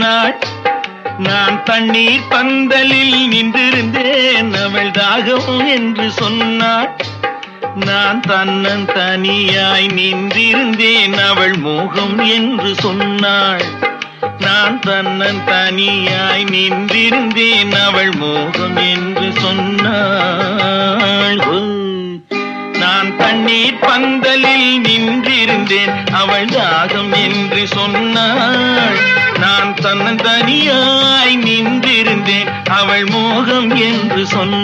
சொன்னாள். நான் தண்ணீர் பந்தலில் நின்றிருந்தேன், அவள் தாகம் என்று சொன்னாள். நான் தன்னன் தனியாய் நின்றிருந்தேன், அவள் மோகம் என்று சொன்னாள். நான் தன்னன் தனியாய் நின்றிருந்தேன், அவள் மோகம் என்று சொன்னாள். நான் தண்ணீர் பந்தலில் நின்றிருந்தேன், அவள் தாகம் என்று சொன்னாள். நான் தன்னன் தனியாய் நின்றிருந்தேன், அவள் மோகம் என்று சொன்னாள்.